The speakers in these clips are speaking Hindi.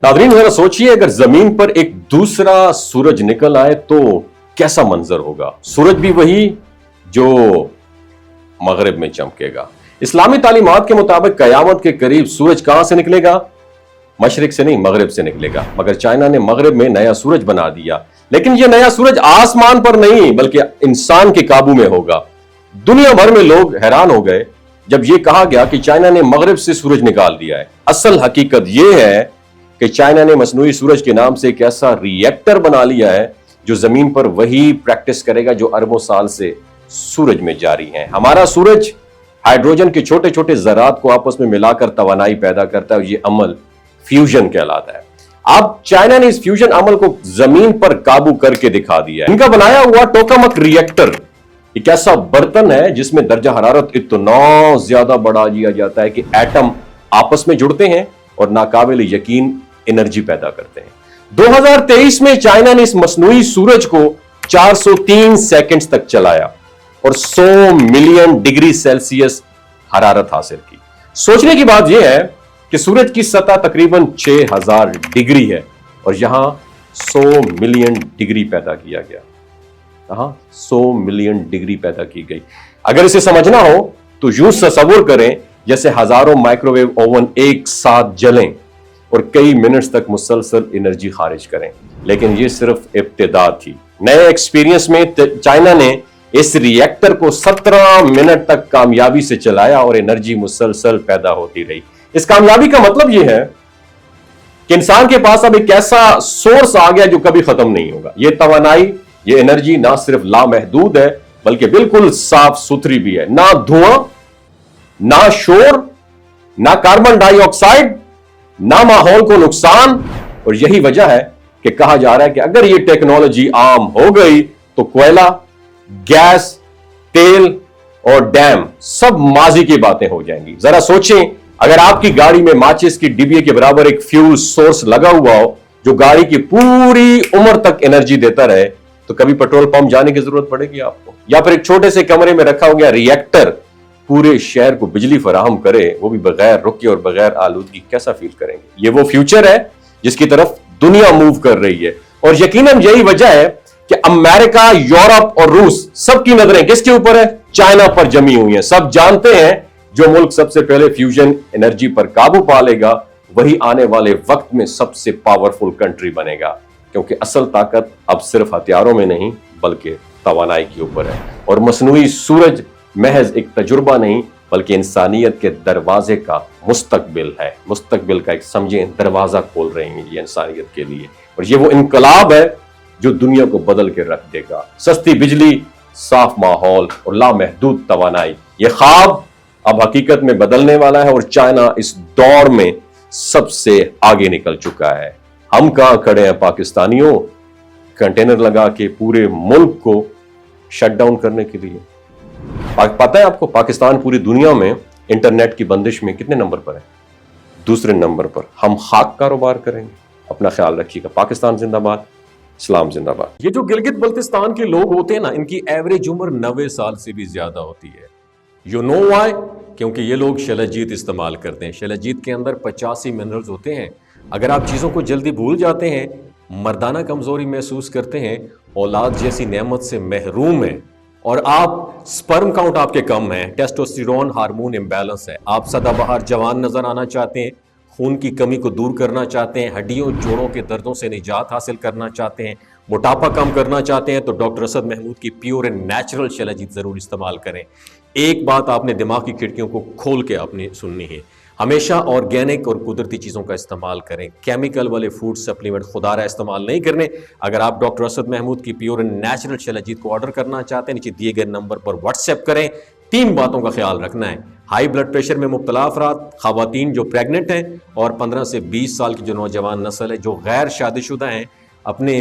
नाज़रीन जरा सोचिए, अगर जमीन पर एक दूसरा सूरज निकल आए तो कैसा मंजर होगा। सूरज भी वही जो मगरिब में चमकेगा। इस्लामी तालीमात के मुताबिक कयामत के करीब सूरज कहां से निकलेगा? मशरिक से नहीं, मगरिब से निकलेगा। मगर चाइना ने मगरिब में नया सूरज बना दिया, लेकिन यह नया सूरज आसमान पर नहीं बल्कि इंसान के काबू में होगा। दुनिया भर में लोग हैरान हो गए जब यह कहा गया कि चाइना ने मगरिब से सूरज निकाल दिया है। असल हकीकत यह है कि चाइना ने मसनूई सूरज के नाम से एक ऐसा रिएक्टर बना लिया है जो जमीन पर वही प्रैक्टिस करेगा जो अरबों साल से सूरज में जारी है। हमारा सूरज हाइड्रोजन के छोटे छोटे जरात को आपस में मिलाकर तवानाई पैदा करता है और यह अमल फ्यूजन कहलाता है। अब चाइना ने इस फ्यूजन अमल को जमीन पर काबू करके दिखा दिया है। इनका बनाया हुआ टोकामक रिएक्टर एक ऐसा बर्तन है जिसमें दर्जा हरारत इतना ज्यादा बढ़ा दिया जाता है कि एटम आपस में जुड़ते हैं और नाकाबिल यकीन एनर्जी पैदा करते हैं। 2023 में चाइना ने इस मसनूई सूरज को 403 सेकंड्स तक चलाया और 100 मिलियन डिग्री सेल्सियस हरारत हासिल की। सोचने की बात यह है कि सूरज की सतह तकरीबन 6000 डिग्री है और यहां 100 मिलियन डिग्री पैदा किया गया। 100 मिलियन डिग्री पैदा की गई। अगर इसे समझना हो तो यूं तस्वीर करें जैसे हजारों माइक्रोवेव ओवन एक साथ जलें और कई मिनट्स तक मुसलसल एनर्जी खारिज करें। लेकिन यह सिर्फ इब्तिदा थी। नए एक्सपीरियंस में चाइना ने इस रिएक्टर को 17 मिनट तक कामयाबी से चलाया और एनर्जी मुसलसल पैदा होती रही। इस कामयाबी का मतलब यह है कि इंसान के पास अब एक ऐसा सोर्स आ गया जो कभी खत्म नहीं होगा। यह तवानाई, यह एनर्जी ना सिर्फ लामहदूद है बल्कि बिल्कुल साफ सुथरी भी है। ना धुआं, ना शोर, ना कार्बन डाइऑक्साइड, ना माहौल को नुकसान। और यही वजह है कि कहा जा रहा है कि अगर यह टेक्नोलॉजी आम हो गई तो कोयला, गैस, तेल और डैम सब माजी की बातें हो जाएंगी। जरा सोचें, अगर आपकी गाड़ी में माचिस की डिबिया के बराबर एक फ्यूल सोर्स लगा हुआ हो जो गाड़ी की पूरी उम्र तक एनर्जी देता रहे, तो कभी पेट्रोल पंप जाने की जरूरत पड़ेगी आपको? या फिर एक छोटे से कमरे में रखा हो गया रिएक्टर पूरे शहर को बिजली फराहम करे, वो भी बगैर रुके और बगैर आलूदगी, कैसा फील करेंगे? ये वो फ्यूचर है जिसकी तरफ दुनिया मूव कर रही है। और यकीनन यही वजह है कि अमेरिका, यूरोप और रूस सबकी नजरें किसके ऊपर है? चाइना पर जमी हुई है। सब जानते हैं जो मुल्क सबसे पहले फ्यूजन एनर्जी पर काबू पा लेगा वही आने वाले वक्त में सबसे पावरफुल कंट्री बनेगा, क्योंकि असल ताकत अब सिर्फ हथियारों में नहीं बल्कि तवानाई के ऊपर है। और मसनूई सूरज महज एक तजुर्बा नहीं बल्कि इंसानियत के दरवाजे का मुस्तकबिल है। मुस्तकबिल का एक समझें दरवाजा खोल रहे हैं ये इंसानियत के लिए। और ये वो इनकलाब है जो दुनिया को बदल के रख देगा। सस्ती बिजली, साफ माहौल और लामहदूद तवानाई, ये ख्वाब अब हकीकत में बदलने वाला है और चाइना इस दौर में सबसे आगे निकल चुका है। हम कहां खड़े हैं पाकिस्तानियों, कंटेनर लगा के पूरे मुल्क को शट डाउन करने के लिए। पता है आपको पाकिस्तान पूरी दुनिया में इंटरनेट की बंदिश में कितने नंबर पर है? दूसरे नंबर पर। हम खाक कारोबार करेंगे। अपना ख्याल रखिएगा। पाकिस्तान जिंदाबाद, इस्लाम जिंदाबाद। ये जो गिलगित बल्तिस्तान के लोग होते हैं ना, इनकी एवरेज उम्र 90 साल से भी ज्यादा होती है। You know why? क्योंकि ये लोग शलजीत इस्तेमाल करते हैं। शलजीत के अंदर 85 मिनरल्स होते हैं। अगर आप चीज़ों को जल्दी भूल जाते हैं, मर्दाना कमजोरी महसूस करते हैं, औलाद जैसी नेमत से महरूम है और आप स्पर्म काउंट आपके कम है, टेस्टोस्टेरोन हार्मोन इम्बैलेंस है, आप सदाबहार जवान नजर आना चाहते हैं, खून की कमी को दूर करना चाहते हैं, हड्डियों जोड़ों के दर्दों से निजात हासिल करना चाहते हैं, मोटापा कम करना चाहते हैं, तो डॉक्टर असद महमूद की प्योर एंड नेचुरल शलजीत जरूर इस्तेमाल करें। एक बात आपने दिमाग की खिड़कियों को खोल के आपने सुननी है, हमेशा ऑर्गेनिक और कुदरती चीज़ों का इस्तेमाल करें। केमिकल वाले फूड सप्लीमेंट खुदारा इस्तेमाल नहीं करने। अगर आप डॉक्टर असद महमूद की प्योर एंड नेचुरल शलजीत को ऑर्डर करना चाहते हैं, नीचे दिए गए नंबर पर व्हाट्सएप करें। 3 बातों का ख्याल रखना है। हाई ब्लड प्रेशर में मुब्तला अफराद, खवातीन जो प्रेग्नेंट हैं और 15 से 20 साल की जो नौजवान नस्ल है जो गैर शादीशुदा हैं, अपने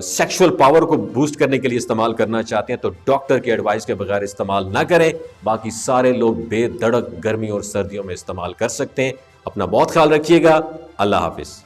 सेक्सुअल पावर को बूस्ट करने के लिए इस्तेमाल करना चाहते हैं तो डॉक्टर के एडवाइस के बगैर इस्तेमाल ना करें। बाकी सारे लोग बेधड़क गर्मी और सर्दियों में इस्तेमाल कर सकते हैं। अपना बहुत ख्याल रखिएगा। अल्लाह हाफिज।